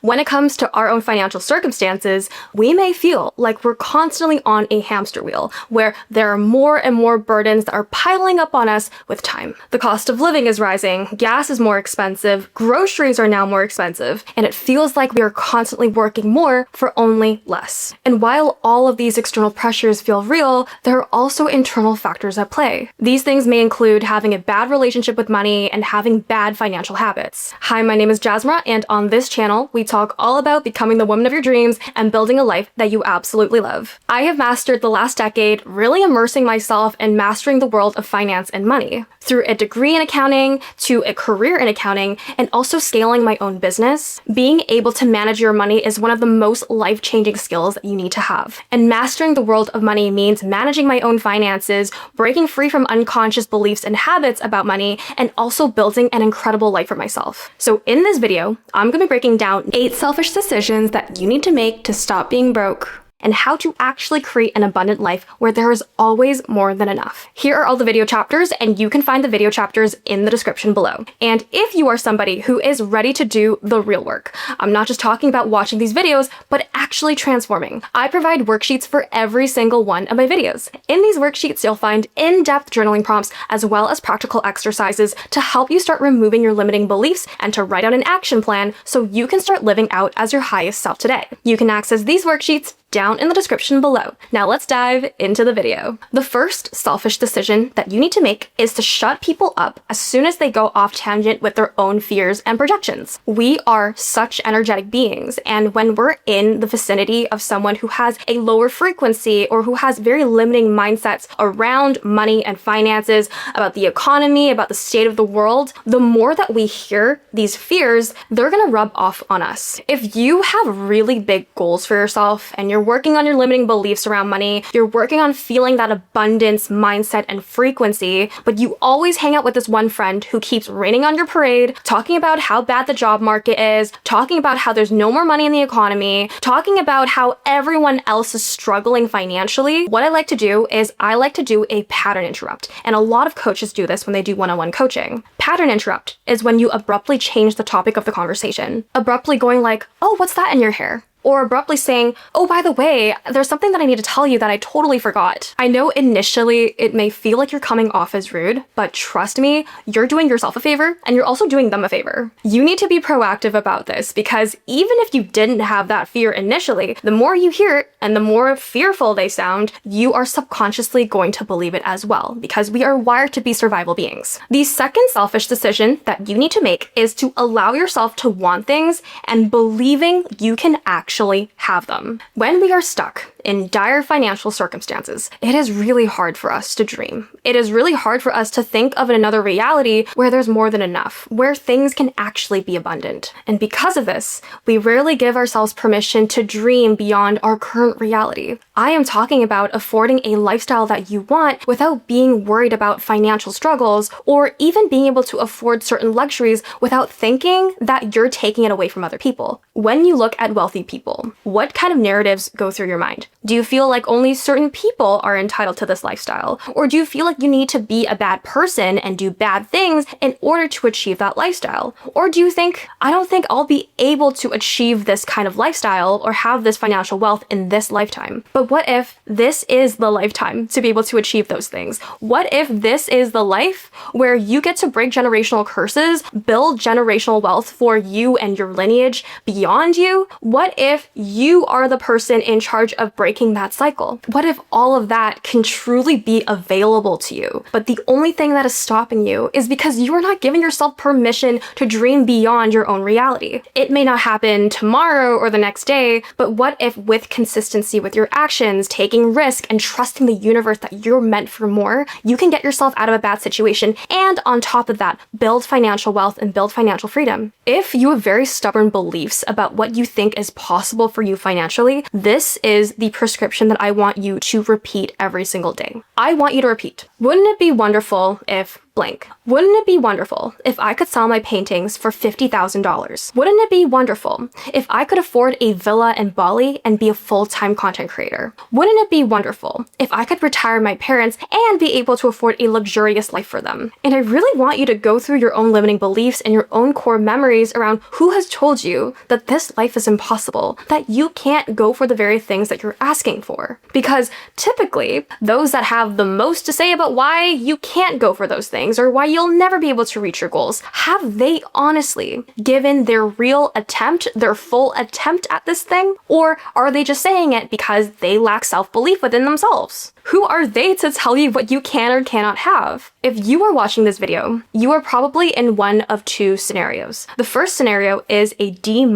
When it comes to our own financial circumstances, we may feel like we're constantly on a hamster wheel, where there are more and more burdens that are piling up on us with time. The cost of living is rising, gas is more expensive, groceries are now more expensive, and it feels like we are constantly working more for only less. And while all of these external pressures feel real, there are also internal factors at play. These things may include having a bad relationship with money and having bad financial habits. Hi, my name is Jasmine, and on this channel, we talk all about becoming the woman of your dreams and building a life that you absolutely love. I have mastered the last decade really immersing myself in mastering the world of finance and money. Through a degree in accounting, to a career in accounting, and also scaling my own business, being able to manage your money is one of the most life-changing skills that you need to have. And mastering the world of money means managing my own finances, breaking free from unconscious beliefs and habits about money, and also building an incredible life for myself. So in this video, I'm going to be breaking down 8 selfish decisions that you need to make to stop being broke, and how to actually create an abundant life where there is always more than enough. Here are all the video chapters, and you can find the video chapters in the description below. And if you are somebody who is ready to do the real work, I'm not just talking about watching these videos, but actually transforming. I provide worksheets for every single one of my videos. In these worksheets, you'll find in-depth journaling prompts as well as practical exercises to help you start removing your limiting beliefs and to write out an action plan so you can start living out as your highest self today. You can access these worksheets down in the description below. Now let's dive into the video. The first selfish decision that you need to make is to shut people up as soon as they go off tangent with their own fears and projections. We are such energetic beings, and when we're in the vicinity of someone who has a lower frequency or who has very limiting mindsets around money and finances, about the economy, about the state of the world, the more that we hear these fears, they're gonna rub off on us. If you have really big goals for yourself and you're working on your limiting beliefs around money, you're working on feeling that abundance mindset and frequency, but you always hang out with this one friend who keeps raining on your parade, talking about how bad the job market is, talking about how there's no more money in the economy, talking about how everyone else is struggling financially, what I like to do is I like to do a pattern interrupt. And a lot of coaches do this when they do one-on-one coaching. Pattern interrupt is when you abruptly change the topic of the conversation. Abruptly going like, oh, what's that in your hair? Or abruptly saying, oh, by the way, there's something that I need to tell you that I totally forgot. I know initially it may feel like you're coming off as rude, but trust me, you're doing yourself a favor and you're also doing them a favor. You need to be proactive about this, because even if you didn't have that fear initially, the more you hear it and the more fearful they sound, you are subconsciously going to believe it as well, because we are wired to be survival beings. The second selfish decision that you need to make is to allow yourself to want things and believing you can actually have them. When we are stuck in dire financial circumstances, it is really hard for us to dream. It is really hard for us to think of another reality where there's more than enough, where things can actually be abundant. And because of this, we rarely give ourselves permission to dream beyond our current reality. I am talking about affording a lifestyle that you want without being worried about financial struggles, or even being able to afford certain luxuries without thinking that you're taking it away from other people. When you look at wealthy people, what kind of narratives go through your mind? Do you feel like only certain people are entitled to this lifestyle? Or do you feel like you need to be a bad person and do bad things in order to achieve that lifestyle? Or do you think, I don't think I'll be able to achieve this kind of lifestyle or have this financial wealth in this lifetime? But what if this is the lifetime to be able to achieve those things? What if this is the life where you get to break generational curses, build generational wealth for you and your lineage beyond you? What if you are the person in charge of breaking that cycle? What if all of that can truly be available to you, but the only thing that is stopping you is because you are not giving yourself permission to dream beyond your own reality? It may not happen tomorrow or the next day, but what if with consistency with your actions, taking risk, and trusting the universe that you're meant for more, you can get yourself out of a bad situation, and on top of that, build financial wealth and build financial freedom? If you have very stubborn beliefs about what you think is possible for you financially, this is the prescription that I want you to repeat every single day. I want you to repeat, wouldn't it be wonderful if blank. Wouldn't it be wonderful if I could sell my paintings for $50,000? Wouldn't it be wonderful if I could afford a villa in Bali and be a full-time content creator? Wouldn't it be wonderful if I could retire my parents and be able to afford a luxurious life for them? And I really want you to go through your own limiting beliefs and your own core memories around who has told you that this life is impossible, that you can't go for the very things that you're asking for. Because typically, those that have the most to say about why you can't go for those things or why you'll never be able to reach your goals, have they honestly given their real attempt, their full attempt at this thing? Or are they just saying it because they lack self-belief within themselves? Who are they to tell you what you can or cannot have? If you are watching this video, you are probably in one of two scenarios. The first scenario is a D-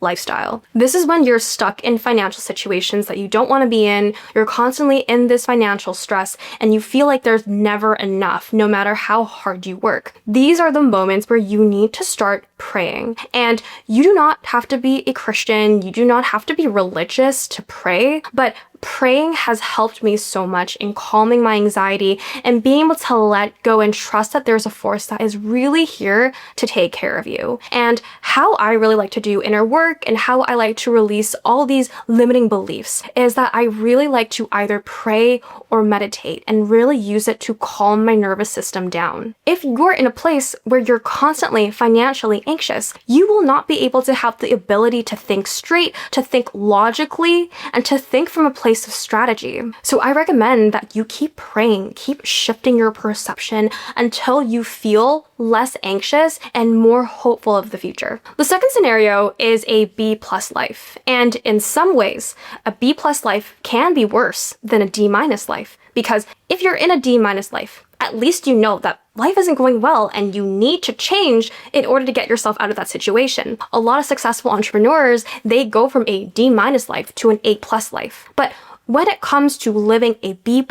lifestyle. This is when you're stuck in financial situations that you don't want to be in, you're constantly in this financial stress, and you feel like there's never enough, no matter how hard you work. These are the moments where you need to start praying. And you do not have to be a Christian, you do not have to be religious to pray, but praying has helped me so much in calming my anxiety and being able to let go and trust that there's a force that is really here to take care of you. And how I really like to do inner work and how I like to release all these limiting beliefs is that I really like to either pray or meditate and really use it to calm my nervous system down. If you're in a place where you're constantly financially anxious, you will not be able to have the ability to think straight, to think logically, and to think from a place of strategy. So I recommend that you keep praying, keep shifting your perception until you feel less anxious and more hopeful of the future. The second scenario is a B+ life. And in some ways, a B+ life can be worse than a D- life. Because if you're in a D- life, at least you know that life isn't going well and you need to change in order to get yourself out of that situation. A lot of successful entrepreneurs, they go from a D- life to an A+ life. But when it comes to living a B+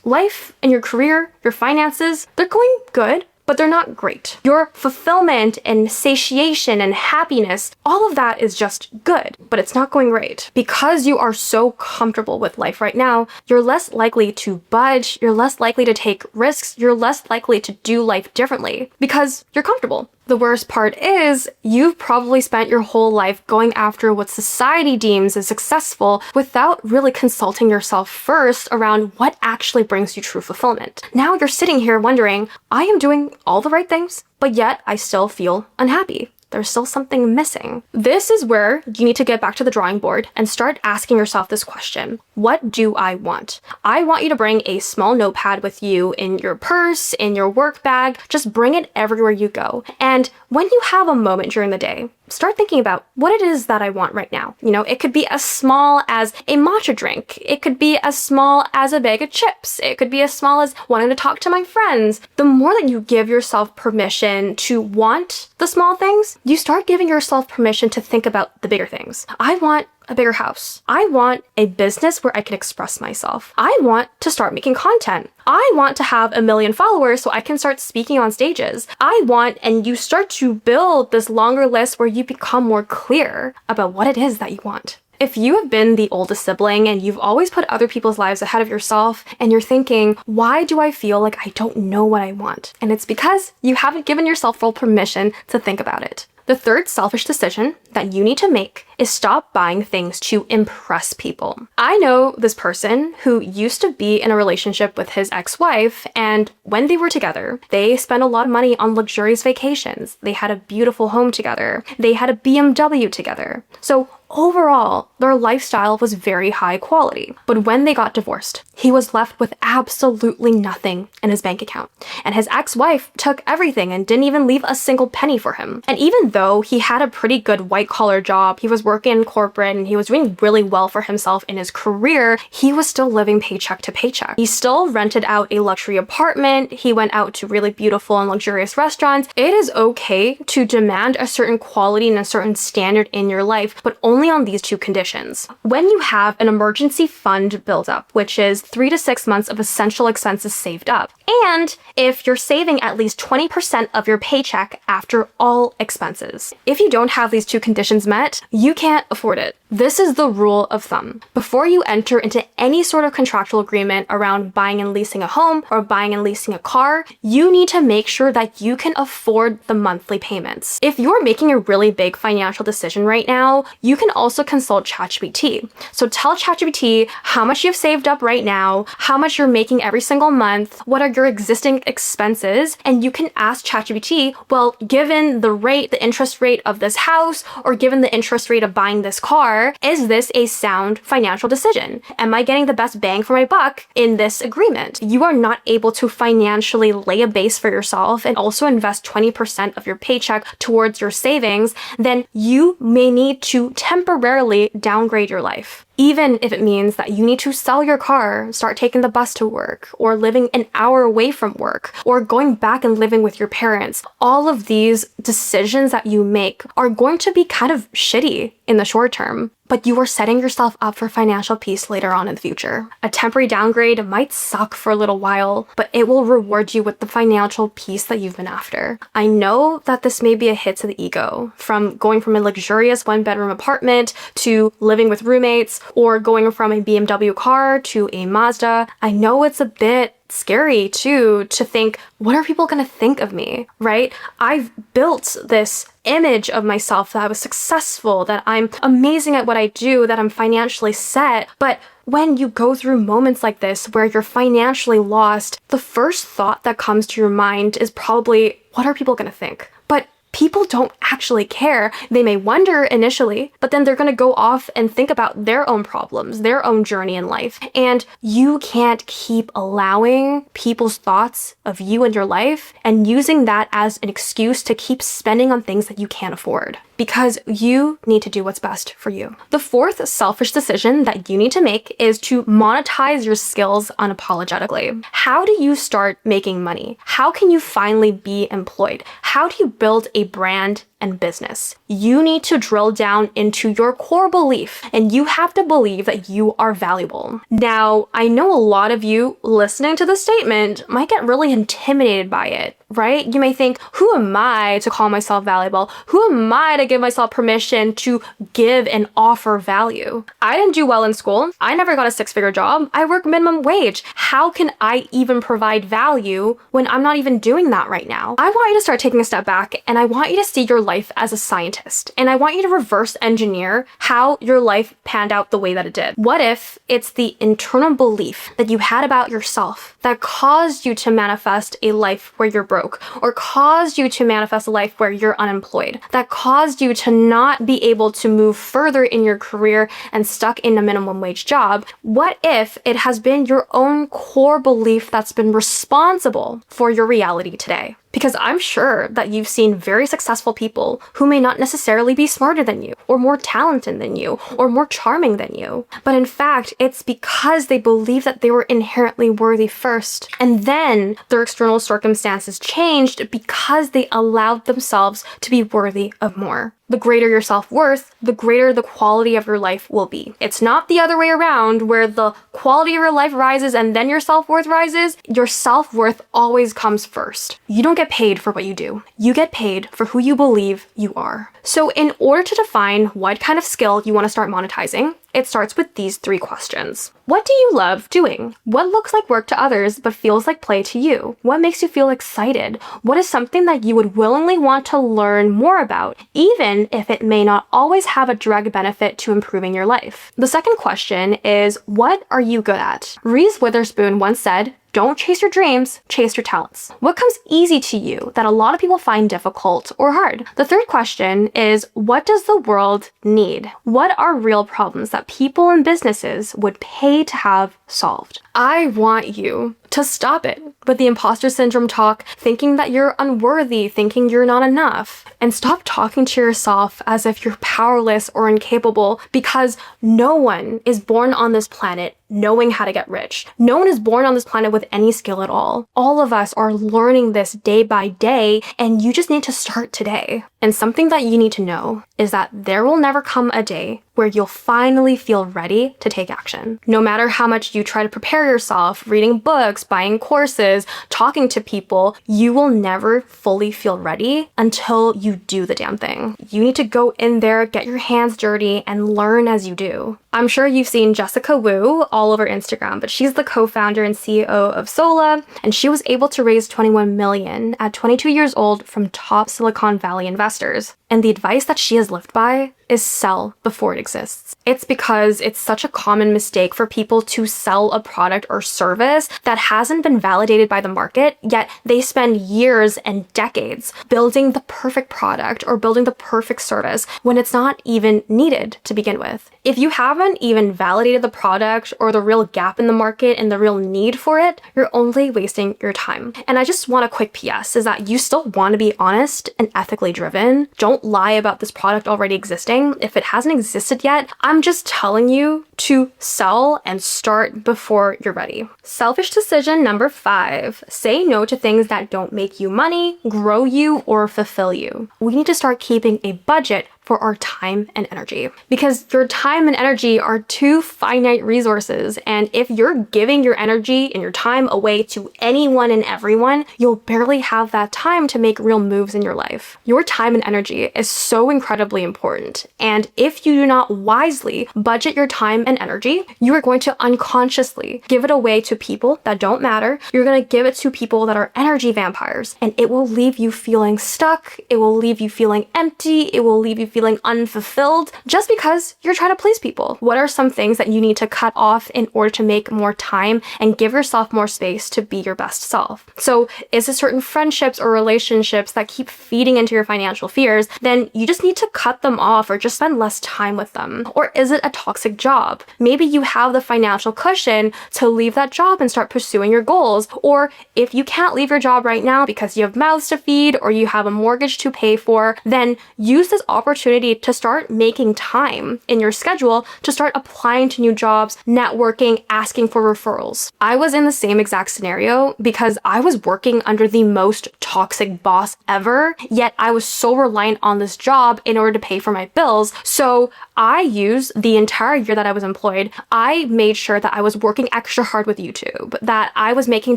life and your career, your finances, they're going good, but they're not great. Your fulfillment and satiation and happiness, all of that is just good, but it's not going right. Because you are so comfortable with life right now, you're less likely to budge, you're less likely to take risks, you're less likely to do life differently because you're comfortable. The worst part is, you've probably spent your whole life going after what society deems as successful without really consulting yourself first around what actually brings you true fulfillment. Now you're sitting here wondering, I am doing all the right things, but yet I still feel unhappy. There's still something missing. This is where you need to get back to the drawing board and start asking yourself this question. What do I want? I want you to bring a small notepad with you in your purse, in your work bag. Just bring it everywhere you go. And when you have a moment during the day, start thinking about what it is that I want right now. You know, it could be as small as a matcha drink. It could be as small as a bag of chips. It could be as small as wanting to talk to my friends. The more that you give yourself permission to want the small things, you start giving yourself permission to think about the bigger things. I want a bigger house. I want a business where I can express myself. I want to start making content. I want to have 1 million followers so I can start speaking on stages. I want, and you start to build this longer list where you become more clear about what it is that you want. If you have been the oldest sibling and you've always put other people's lives ahead of yourself and you're thinking, why do I feel like I don't know what I want? And it's because you haven't given yourself full permission to think about it. The third selfish decision that you need to make is stop buying things to impress people. I know this person who used to be in a relationship with his ex-wife, and when they were together, they spent a lot of money on luxurious vacations. They had a beautiful home together. They had a BMW together. So overall, their lifestyle was very high quality. But when they got divorced, he was left with absolutely nothing in his bank account. And his ex-wife took everything and didn't even leave a single penny for him. And even though he had a pretty good white-collar job, he was working in corporate and he was doing really well for himself in his career, he was still living paycheck to paycheck. He still rented out a luxury apartment. He went out to really beautiful and luxurious restaurants. It is okay to demand a certain quality and a certain standard in your life, but only on these two conditions. When you have an emergency fund built up, which is 3 to 6 months of essential expenses saved up, and if you're saving at least 20% of your paycheck after all expenses. If you don't have these two conditions met, you can't afford it. This is the rule of thumb. Before you enter into any sort of contractual agreement around buying and leasing a home or buying and leasing a car, you need to make sure that you can afford the monthly payments. If you're making a really big financial decision right now, you can also consult ChatGPT. So tell ChatGPT how much you've saved up right now, how much you're making every single month, what are your existing expenses, and you can ask ChatGPT, well, given the interest rate of this house, or given the interest rate of buying this car, is this a sound financial decision? Am I getting the best bang for my buck in this agreement? You are not able to financially lay a base for yourself and also invest 20% of your paycheck towards your savings, then you may need to temporarily downgrade your life. Even if it means that you need to sell your car, start taking the bus to work, or living an hour away from work, or going back and living with your parents. All of these decisions that you make are going to be kind of shitty in the short term, but you are setting yourself up for financial peace later on in the future. A temporary downgrade might suck for a little while, but it will reward you with the financial peace that you've been after. I know that this may be a hit to the ego, from going from a luxurious one-bedroom apartment to living with roommates, or going from a BMW car to a Mazda. I know it's a bit scary too to think, what are people going to think of me, right? I've built this image of myself that I was successful, that I'm amazing at what I do, that I'm financially set. But when you go through moments like this where you're financially lost, the first thought that comes to your mind is probably, what are people going to think? But people don't actually care. They may wonder initially, but then they're going to go off and think about their own problems, their own journey in life. And you can't keep allowing people's thoughts of you and your life and using that as an excuse to keep spending on things that you can't afford, because you need to do what's best for you. The fourth selfish decision that you need to make is to monetize your skills unapologetically. How do you start making money? How can you finally be employed? How do you build a brand and business? You need to drill down into your core belief, and you have to believe that you are valuable. Now, I know a lot of you listening to this statement might get really intimidated by it, right? You may think, who am I to call myself valuable? Who am I to give myself permission to give and offer value? I didn't do well in school. I never got a six-figure job. I work minimum wage. How can I even provide value when I'm not even doing that right now? I want you to start taking a step back, and I want you to see your life as a scientist. And I want you to reverse engineer how your life panned out the way that it did. What if it's the internal belief that you had about yourself that caused you to manifest a life where you're broke, or caused you to manifest a life where you're unemployed, that caused you to not be able to move further in your career and stuck in a minimum wage job? What if it has been your own core belief that's been responsible for your reality today? Because I'm sure that you've seen very successful people who may not necessarily be smarter than you, or more talented than you, or more charming than you. But in fact, it's because they believe that they were inherently worthy first. And then their external circumstances changed because they allowed themselves to be worthy of more. The greater your self-worth, the greater the quality of your life will be. It's not the other way around, where the quality of your life rises and then your self-worth rises. Your self-worth always comes first. You don't get paid for what you do. You get paid for who you believe you are. So in order to define what kind of skill you want to start monetizing, it starts with these three questions. What do you love doing? What looks like work to others but feels like play to you? What makes you feel excited? What is something that you would willingly want to learn more about, even if it may not always have a direct benefit to improving your life? The second question is, what are you good at? Reese Witherspoon once said, "Don't chase your dreams, chase your talents." What comes easy to you that a lot of people find difficult or hard? The third question is, what does the world need? What are real problems that people and businesses would pay to have solved? I want you to stop it with the imposter syndrome talk, thinking that you're unworthy, thinking you're not enough, and stop talking to yourself as if you're powerless or incapable, because no one is born on this planet knowing how to get rich. No one is born on this planet with any skill at all. All of us are learning this day by day, and you just need to start today. And something that you need to know is that there will never come a day where you'll finally feel ready to take action. No matter how much you try to prepare yourself, reading books, buying courses, talking to people, you will never fully feel ready until you do the damn thing. You need to go in there, get your hands dirty, and learn as you do. I'm sure you've seen Jessica Wu all over Instagram, but she's the co-founder and CEO of Sola, and she was able to raise $21 million at 22 years old from top Silicon Valley investors. And the advice that she has lived by is sell before it exists. It's because it's such a common mistake for people to sell a product or service that hasn't been validated by the market, yet they spend years and decades building the perfect product or building the perfect service when it's not even needed to begin with. If you haven't even validated the product or the real gap in the market and the real need for it, you're only wasting your time. And I just want a quick PS is that you still want to be honest and ethically driven. Don't lie about this product already existing. If it hasn't existed yet, I'm just telling you to sell and start before you're ready. Selfish decision number 5, say no to things that don't make you money, grow you, or fulfill you. We need to start keeping a budget for our time and energy, because your time and energy are two finite resources. And if you're giving your energy and your time away to anyone and everyone, you'll barely have that time to make real moves in your life. Your time and energy is so incredibly important. And if you do not wisely budget your time and energy, you are going to unconsciously give it away to people that don't matter. You're going to give it to people that are energy vampires, and it will leave you feeling stuck. It will leave you feeling empty. It will leave you feeling unfulfilled just because you're trying to please people. What are some things that you need to cut off in order to make more time and give yourself more space to be your best self? So is it certain friendships or relationships that keep feeding into your financial fears? Then you just need to cut them off or just spend less time with them. Or is it a toxic job? Maybe you have the financial cushion to leave that job and start pursuing your goals. Or if you can't leave your job right now because you have mouths to feed or you have a mortgage to pay for, then use this opportunity to start making time in your schedule to start applying to new jobs, networking, asking for referrals. I was in the same exact scenario because I was working under the most toxic boss ever, yet I was so reliant on this job in order to pay for my bills. So I used the entire year that I was employed, I made sure that I was working extra hard with YouTube, that I was making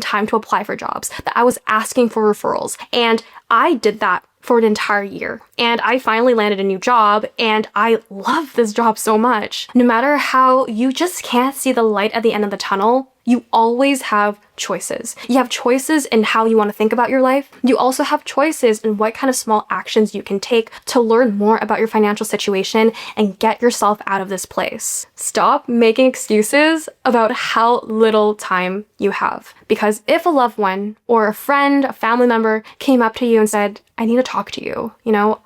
time to apply for jobs, that I was asking for referrals. And I did that for an entire year. And I finally landed a new job, and I love this job so much. No matter how you just can't see the light at the end of the tunnel, you always have choices. You have choices in how you want to think about your life. You also have choices in what kind of small actions you can take to learn more about your financial situation and get yourself out of this place. Stop making excuses about how little time you have. Because if a loved one or a friend, a family member came up to you and said, I need to talk to you.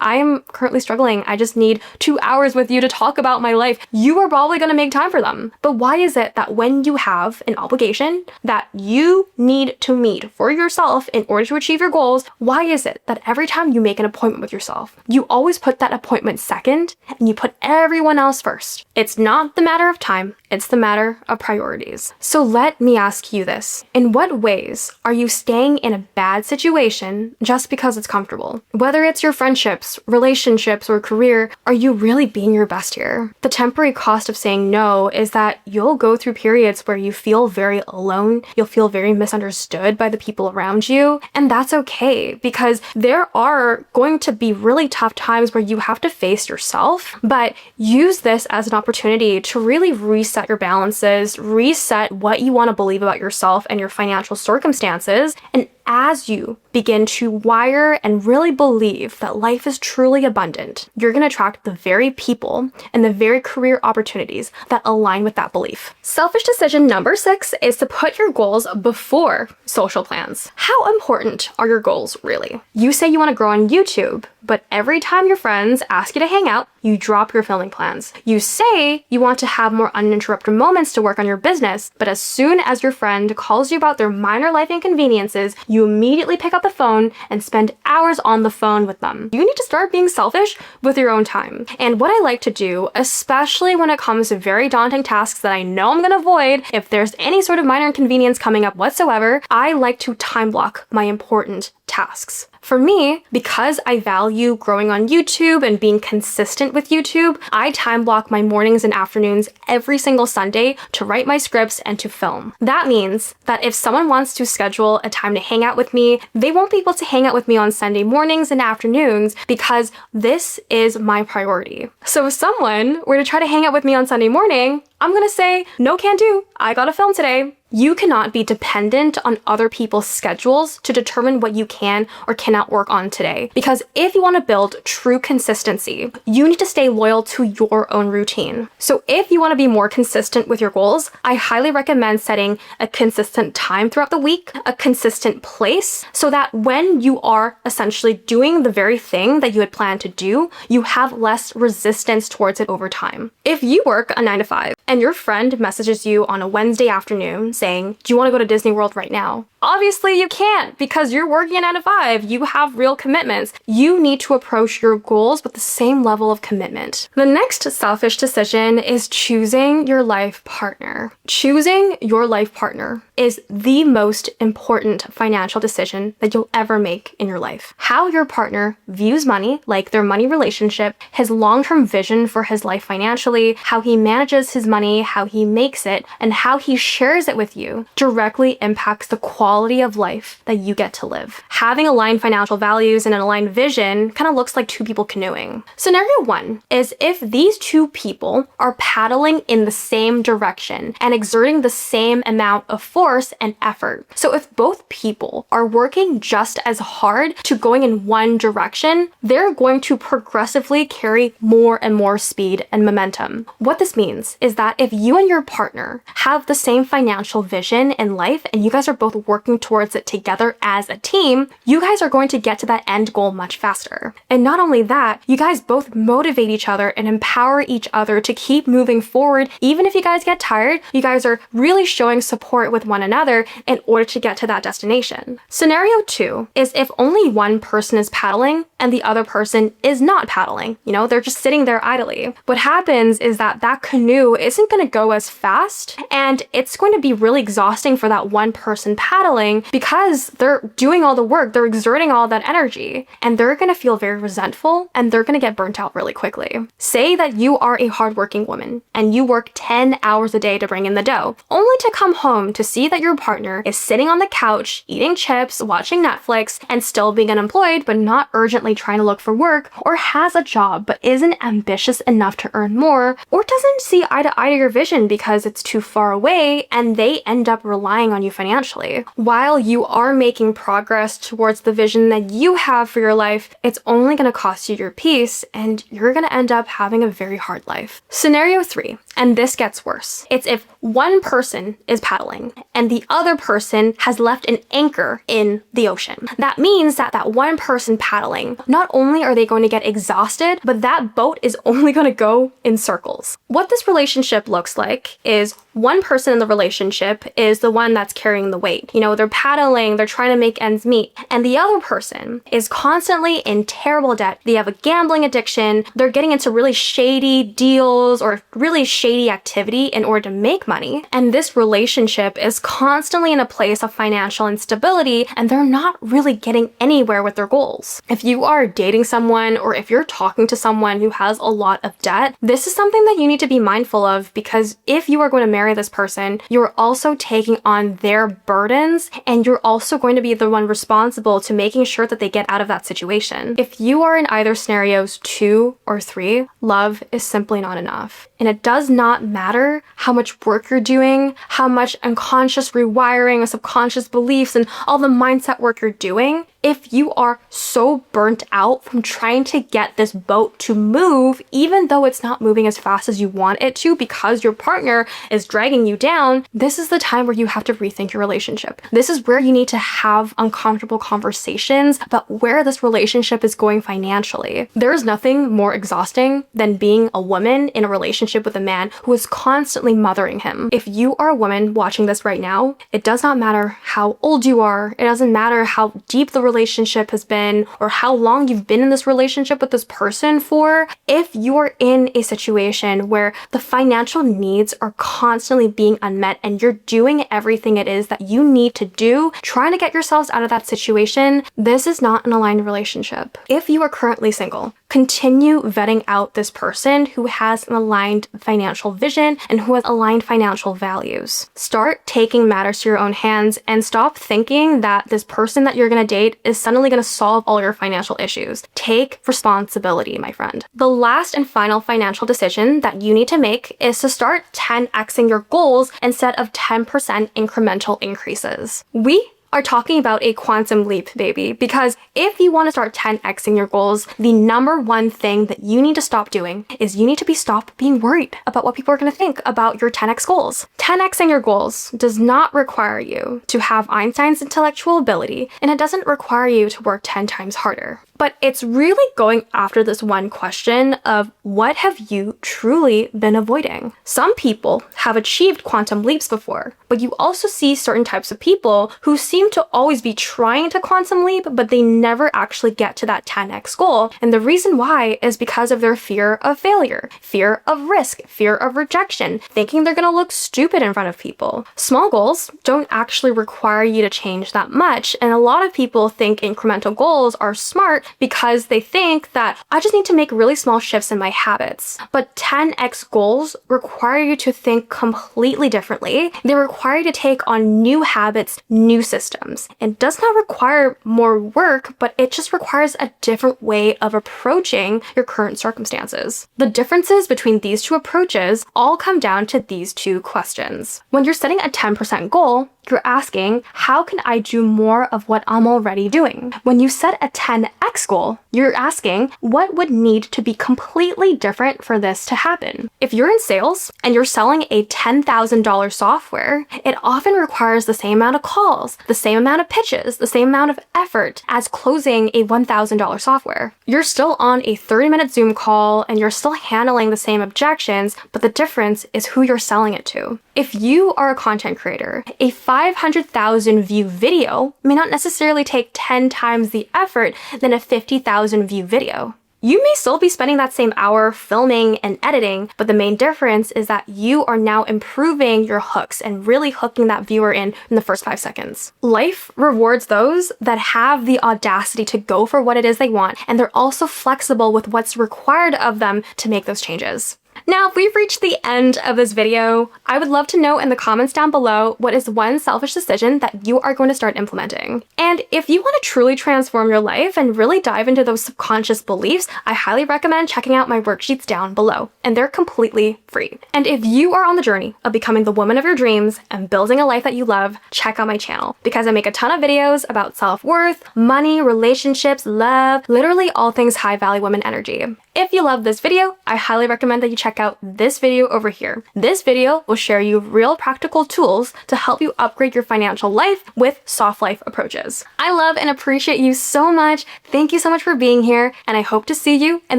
I'm currently struggling. I just need 2 hours with you to talk about my life. You are probably going to make time for them. But why is it that when you have an obligation that you need to meet for yourself in order to achieve your goals, why is it that every time you make an appointment with yourself, you always put that appointment second and you put everyone else first? It's not the matter of time. It's the matter of priorities. So let me ask you this. In what ways are you staying in a bad situation just because it's comfortable? Whether it's your friendships, relationships, or career, are you really being your best here? The temporary cost of saying no is that you'll go through periods where you feel very alone, you'll feel very misunderstood by the people around you, and that's okay because there are going to be really tough times where you have to face yourself, but use this as an opportunity to really reset your balances, reset what you want to believe about yourself and your financial circumstances, and as you begin to wire and really believe that life is truly abundant, you're going to attract the very people and the very career opportunities that align with that belief. Selfish decision number 6 is to put your goals before social plans. How important are your goals really? You say you want to grow on YouTube, but every time your friends ask you to hang out, you drop your filming plans. You say you want to have more uninterrupted moments to work on your business, but as soon as your friend calls you about their minor life inconveniences, you immediately pick up the phone and spend hours on the phone with them. You need to start being selfish with your own time. And what I like to do, especially when it comes to very daunting tasks that I know I'm gonna avoid, if there's any sort of minor inconvenience coming up whatsoever, I like to time block my important tasks. For me, because I value growing on YouTube and being consistent with YouTube, I time block my mornings and afternoons every single Sunday to write my scripts and to film. That means that if someone wants to schedule a time to hang out with me, they won't be able to hang out with me on Sunday mornings and afternoons because this is my priority. So if someone were to try to hang out with me on Sunday morning, I'm gonna say, no, can do. I gotta film today. You cannot be dependent on other people's schedules to determine what you can or cannot work on today. Because if you want to build true consistency, you need to stay loyal to your own routine. So if you want to be more consistent with your goals, I highly recommend setting a consistent time throughout the week, a consistent place, so that when you are essentially doing the very thing that you had planned to do, you have less resistance towards it over time. If you work a 9 to 5 and your friend messages you on a Wednesday afternoon saying, do you want to go to Disney World right now? Obviously you can't because you're working a 9 to 5. You have real commitments. You need to approach your goals with the same level of commitment. The next selfish decision is choosing your life partner. Choosing your life partner is the most important financial decision that you'll ever make in your life. How your partner views money, like their money relationship, his long-term vision for his life financially, how he manages his money, how he makes it, and how he shares it with you directly impacts the quality of life that you get to live. Having aligned financial values and an aligned vision kind of looks like two people canoeing. Scenario 1 is if these two people are paddling in the same direction and exerting the same amount of force and effort. So if both people are working just as hard to going in one direction, they're going to progressively carry more and more speed and momentum. What this means is that if you and your partner have the same financial vision in life and you guys are both working towards it together as a team, you guys are going to get to that end goal much faster. And not only that, you guys both motivate each other and empower each other to keep moving forward. Even if you guys get tired, you guys are really showing support with one another in order to get to that destination. Scenario 2 is if only one person is paddling and the other person is not paddling. You know, they're just sitting there idly. What happens is that canoe isn't going to go as fast, and it's going to be really exhausting for that one person paddling because they're doing all the work, they're exerting all that energy, and they're going to feel very resentful and they're going to get burnt out really quickly. Say that you are a hardworking woman and you work 10 hours a day to bring in the dough, only to come home to see that your partner is sitting on the couch, eating chips, watching Netflix, and still being unemployed but not urgently trying to look for work, or has a job but isn't ambitious enough to earn more, or doesn't see eye to eye to your vision because it's too far away and they end up relying on you financially. While you are making progress towards the vision that you have for your life, it's only going to cost you your peace and you're going to end up having a very hard life. Scenario 3, and this gets worse. It's if one person is paddling and the other person has left an anchor in the ocean. That means that one person paddling, not only are they going to get exhausted, but that boat is only going to go in circles. What this relationship looks like is one person in the relationship is the one that's carrying the weight. You know, they're paddling, they're trying to make ends meet. And the other person is constantly in terrible debt. They have a gambling addiction. They're getting into really shady deals or really shady activity in order to make money. And this relationship is constantly in a place of financial instability and they're not really getting anywhere with their goals. If you are dating someone or if you're talking to someone who has a lot of debt, this is something that you need to be mindful of, because if you are going to marry this person, you're also taking on their burdens and you're also going to be the one responsible to making sure that they get out of that situation. If you are in either scenarios 2 or 3, love is simply not enough. And it does not matter how much work you're doing, how much unconscious rewiring of subconscious beliefs and all the mindset work you're doing. If you are so burnt out from trying to get this boat to move, even though it's not moving as fast as you want it to because your partner is dragging you down, this is the time where you have to rethink your relationship. This is where you need to have uncomfortable conversations about where this relationship is going financially. There is nothing more exhausting than being a woman in a relationship with a man who is constantly mothering him. If you are a woman watching this right now, it does not matter how old you are. It doesn't matter how deep the relationship has been or how long you've been in this relationship with this person for, if you're in a situation where the financial needs are constantly being unmet and you're doing everything it is that you need to do, trying to get yourselves out of that situation, this is not an aligned relationship. If you are currently single, continue vetting out this person who has an aligned financial vision and who has aligned financial values. Start taking matters to your own hands and stop thinking that this person that you're going to date is suddenly going to solve all your financial issues. Take responsibility, my friend. The last and final financial decision that you need to make is to start 10xing your goals instead of 10% incremental increases. We are talking about a quantum leap, baby, because if you want to start 10xing your goals, the number one thing that you need to stop doing is you need to stop being worried about what people are going to think about your 10x goals. 10xing your goals does not require you to have Einstein's intellectual ability, and it doesn't require you to work 10 times harder. But it's really going after this one question of what have you truly been avoiding? Some people have achieved quantum leaps before, but you also see certain types of people who seem to always be trying to quantum leap, but they never actually get to that 10x goal. And the reason why is because of their fear of failure, fear of risk, fear of rejection, thinking they're going to look stupid in front of people. Small goals don't actually require you to change that much. And a lot of people think incremental goals are smart because they think that I just need to make really small shifts in my habits. But 10x goals require you to think completely differently. They require you to take on new habits, new systems. It does not require more work, but it just requires a different way of approaching your current circumstances. The differences between these two approaches all come down to these two questions. When you're setting a 10% goal, you're asking, how can I do more of what I'm already doing? When you set a 10x goal, you're asking, what would need to be completely different for this to happen? If you're in sales and you're selling a $10,000 software, it often requires the same amount of calls, the same amount of pitches, the same amount of effort as closing a $1,000 software. You're still on a 30-minute Zoom call and you're still handling the same objections, but the difference is who you're selling it to. If you are a content creator, a 500,000 view video may not necessarily take 10 times the effort than a 50,000 view video. You may still be spending that same hour filming and editing, but the main difference is that you are now improving your hooks and really hooking that viewer in the first 5 seconds. Life rewards those that have the audacity to go for what it is they want, and they're also flexible with what's required of them to make those changes. Now, if we've reached the end of this video, I would love to know in the comments down below what is one selfish decision that you are going to start implementing. And if you want to truly transform your life and really dive into those subconscious beliefs, I highly recommend checking out my worksheets down below, and they're completely free. And if you are on the journey of becoming the woman of your dreams and building a life that you love, check out my channel because I make a ton of videos about self-worth, money, relationships, love, literally all things high-value women energy. If you love this video, I highly recommend that you check out this video over here. This video will share you real practical tools to help you upgrade your financial life with soft life approaches. I love and appreciate you so much. Thank you so much for being here, and I hope to see you in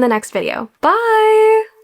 the next video. Bye!